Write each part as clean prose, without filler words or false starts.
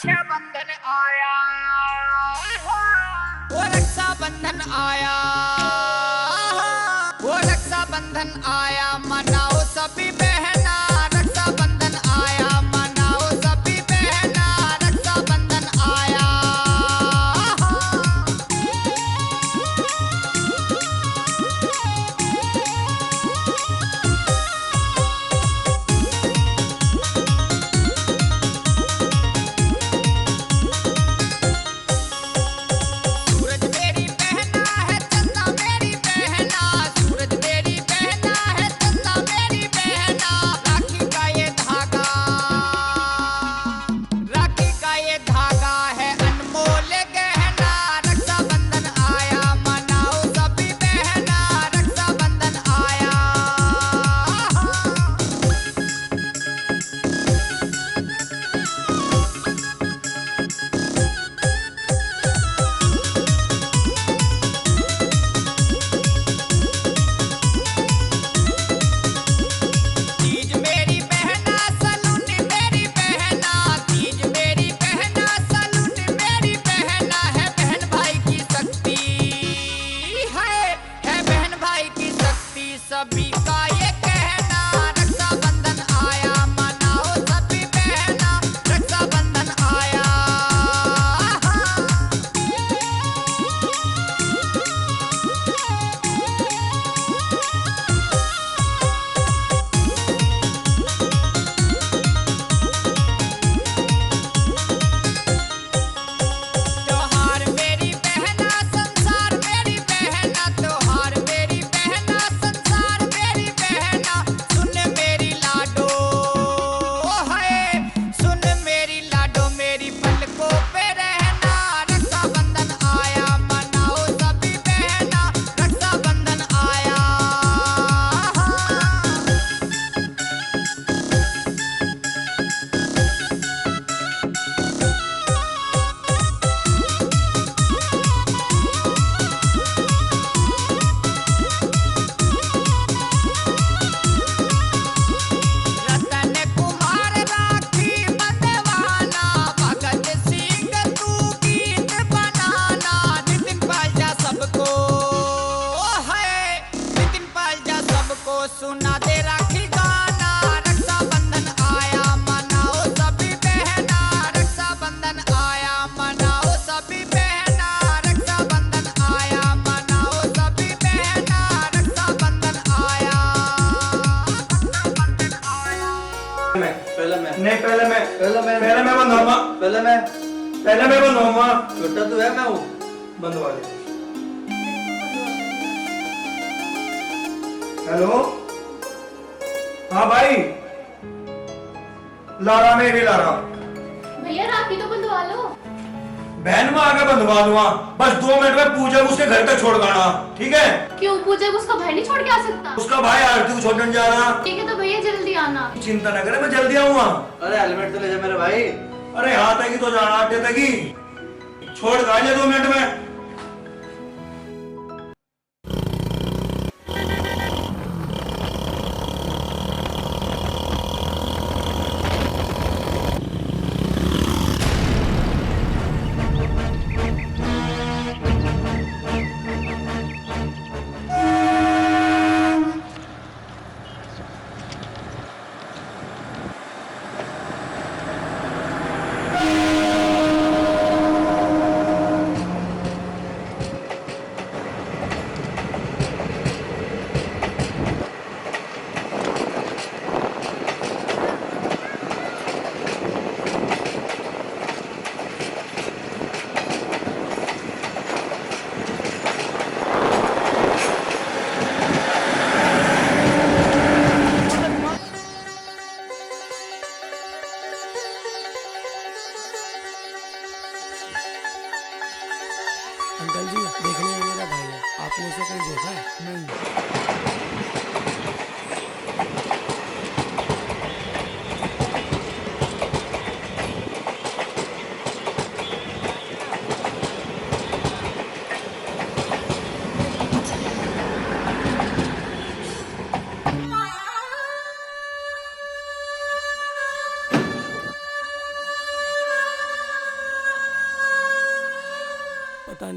रक्षाबंधन आया, वो रक्षाबंधन आया, वो रक्षाबंधन आया, मनाओ सभी बहना, रक्षाबंधन आया, मनाओ सभी बहना, रक्षाबंधन आया। सभी का ये कहना, रक्षाबंधन आया, मनाओ सभी बहना, रक्षाबंधन आया। त्योहार मेरी बहना, संसार मेरी बहना, त्योहार मेरी बहना, संसार मेरी बहना, सुन मेरी लाडो है, सुन मेरी लाडो, मेरी पलकों पे रहना, रक्षाबंधन आया, मनाओ सभी बहना, रक्षाबंधन आया। रतन कुमार राखी बंधवाना, भगत सिंह तू गीत बनाना, नितिन पालजा सबको है, नितिन पालजा सबको सुना दे राखी गाना, रक्षाबंधन आया, मनाओ सभी बहना, रक्षाबंधन आया, मनाओ सभी बहना, रक्षाबंधन आया, मनाओ सभी बहना, रक्षाबंधन आया। पहले मैं बंधवाऊंगा। पहले मैं बंधवाऊंगा। छोटा तो है, मैं हूँ। बंधवा दे। हेलो, हाँ भाई, लारा में भी लारा। भैया राखी तो बंधवा लो। बहन में आके बंधवा दूंगा, बस 2 मिनट में पूजा को उसके घर तक छोड़ गाना, ठीक है? क्यों पूजा को उसका भाई नहीं छोड़ के आ सकता? उसका भाई आरती को छोड़ने जा रहा। ठीक है तो भैया जल्दी आना। चिंता न करे, मैं जल्दी आऊंगा। अरे हेलमेट तो ले जा मेरे भाई। अरे यहाँ तक ही तो जाना, आटे तक ही छोड़ गाने 2 मिनट में।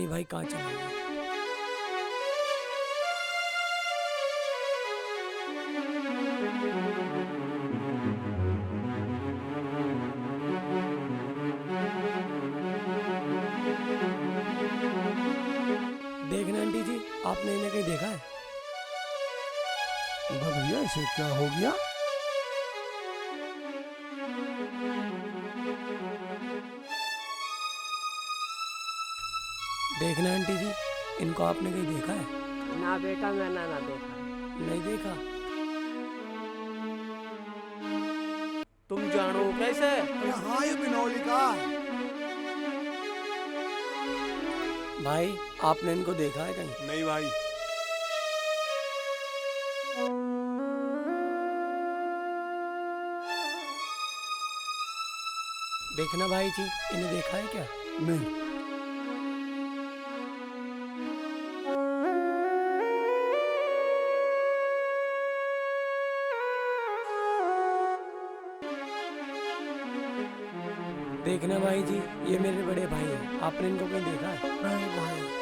नहीं भाई कहाँ चला गया। देखना आंटी जी, आपने इन्हें कहीं देखा है? भैया इसे क्या हो गया? देखना आंटी जी, इनको आपने कहीं देखा है? ना बेटा, मैंने ना देखा। नहीं देखा? तुम जानो कैसे? हाँ, ये बिनौली का। भाई आपने इनको देखा है कहीं? नहीं भाई। देखना भाई जी, इन्हें देखा है क्या? नहीं। देखना भाई जी, ये मेरे बड़े भाई हैं, आपने इनको कहीं देखा है? नहीं भाई।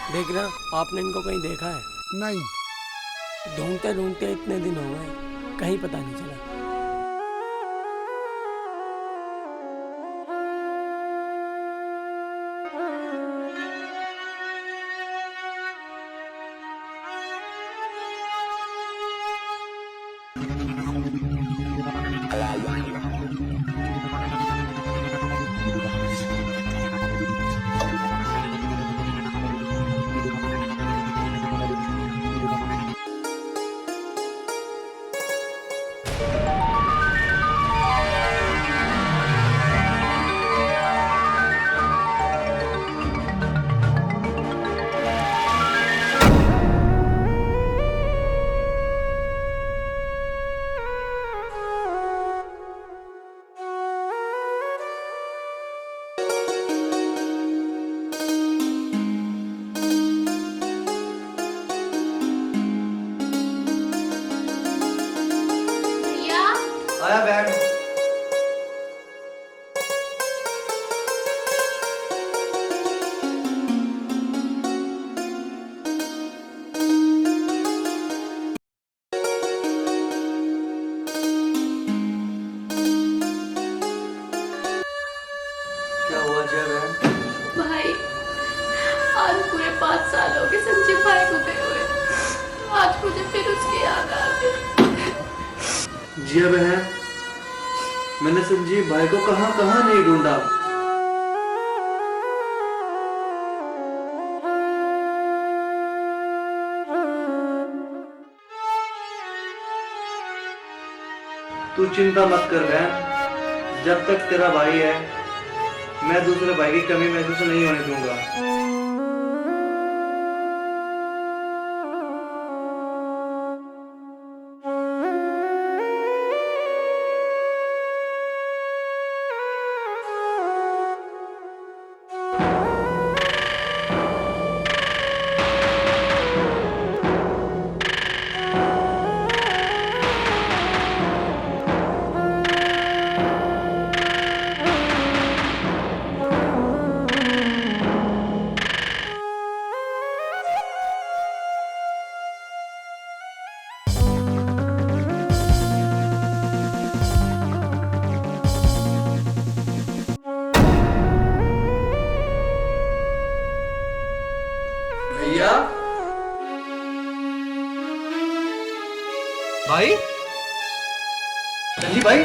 देखना, आपने इनको कहीं देखा है? नहीं। ढूंढते ढूंढते इतने दिन हो गए, कहीं पता नहीं चला। भैया, आया बैठ। क्या हुआ जय बहन? भाई आज पूरे 5 साल हो गए संजीव भाई को गए हुए। आज मुझे फिर उसकी याद आ गई। जिया बहन, मैंने संजीव भाई को कहाँ कहाँ नहीं ढूंढा। तू चिंता मत कर बहन, जब तक तेरा भाई है मैं दूसरे भाई की कमी महसूस नहीं होने दूंगा। भैया भाई जल्दी भाई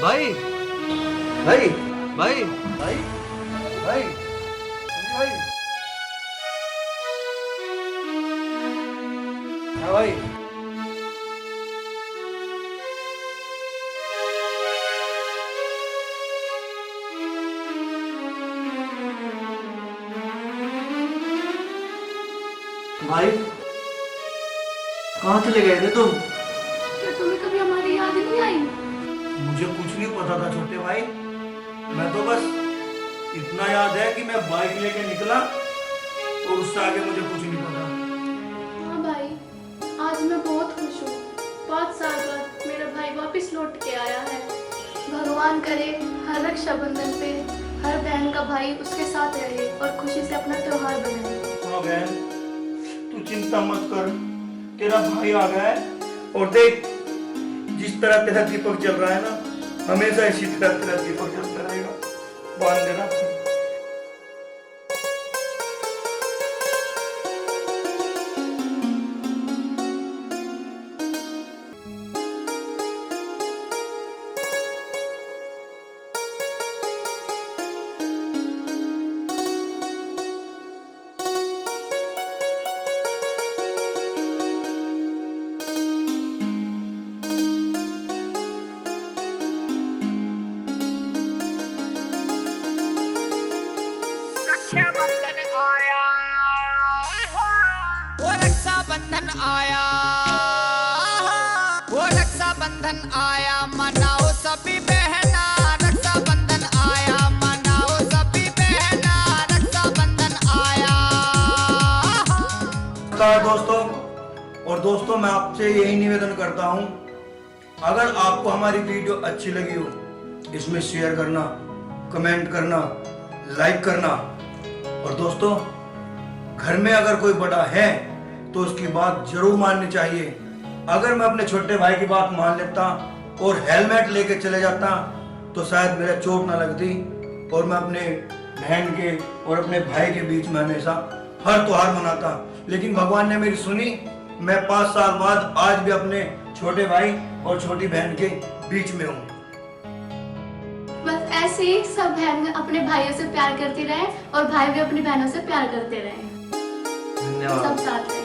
भाई भाई भाई भाई भाई जल्दी भाई हाँ भाई भाई कहाँ चले गए थे तुम? क्या तुम्हें कभी हमारी याद नहीं आई? मुझे कुछ नहीं पता था छोटे भाई, मैं तो बस इतना याद है कि मैं बाइक लेके निकला और उससे आगे मुझे कुछ नहीं पता। हाँ भाई, आज मैं बहुत खुश हूँ। 5 साल बाद मेरा भाई वापस लौट के आया है। भगवान करे हर रक्षाबंधन पे हर बहन का भाई उसके साथ रहे और खुशी से अपना त्योहार बनाए। हाँ बहन, तू चिंता मत कर, तेरा भाई आ गया है। और देख, जिस तरह तेरा दीपक जल रहा है ना, हमेशा इसी तरह तेरा दीपक जलता रहेगा। बांध देना। रक्षाबंधन आया, वो रक्षाबंधन आया, वो रक्षाबंधन आया, मनाओ सभी बहना। रक्षाबंधन आया, मनाओ सभी बहना। रक्षाबंधन आया। नमस्कार दोस्तों, और दोस्तों मैं आपसे यही निवेदन करता हूं, अगर आपको हमारी वीडियो अच्छी लगी हो, इसमें शेयर करना, कमेंट करना, लाइक करना। और दोस्तों, घर में अगर कोई बड़ा है तो उसकी बात जरूर माननी चाहिए। अगर मैं अपने छोटे भाई की बात मान लेता और हेलमेट लेके चले जाता तो शायद मेरा चोट ना लगती और मैं अपने बहन के और अपने भाई के बीच में हमेशा हर त्योहार मनाता। लेकिन भगवान ने मेरी सुनी, मैं 5 साल बाद आज भी अपने छोटे भाई और छोटी बहन के बीच में हूँ। बस ऐसे ही सब बहन अपने भाइयों से प्यार करती रहे और भाई भी अपनी बहनों से प्यार करते रहे। धन्यवाद। सब साथ रहे।